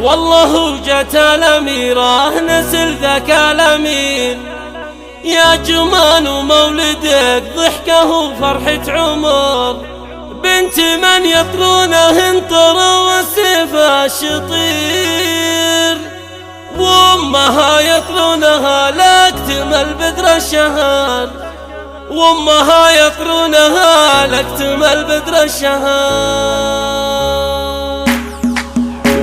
والله جت الأميرة نسل ذاك الأمين، يا جمان ومولدك ضحكه وفرحة عمر، بنت من يطرونه انطر والسيف الشطير، وامها يطرونها لاكتم البدر الشهر، وامها يطرونها لاكتم البدر الشهر.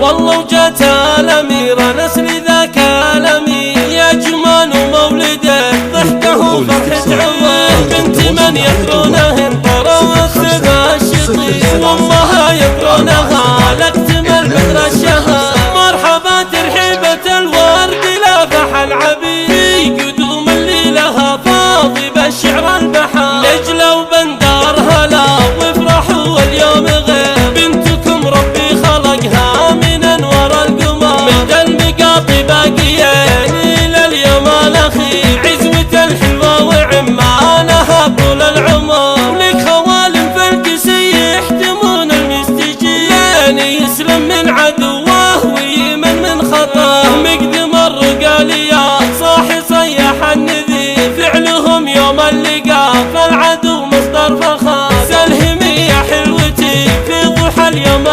والله وجات الأميرة نسل ذاك الأمين، يا جمان ومولدك ضحكه وفرحة عمر، بنت من يطرونه انطر والسيف الشطير، وامها يطرونها لاكتم البدر الشهر. مرحبا ترحيبة الورد لافح العبيد، قدوم اللي لها فاضي بالشعر البحر، نجلة وبندار هلا وافرحوا واليوم غير، بنتكم ربي خلقها من انوار القمر، من المقاطي باقيين الى اليوم الاخير، عزوة الحلوة وعمانها طول العمر، لك خوالم في القسي يحتمون المستجيب، لين يسلم من عدوه ويمن من خطر، مقدم الرقاليات صاحي صيح النذير، فعلهم يوم اللقاء فالعدو مصدر فخار، سلهمي يا حلوتي في ضحى اليوم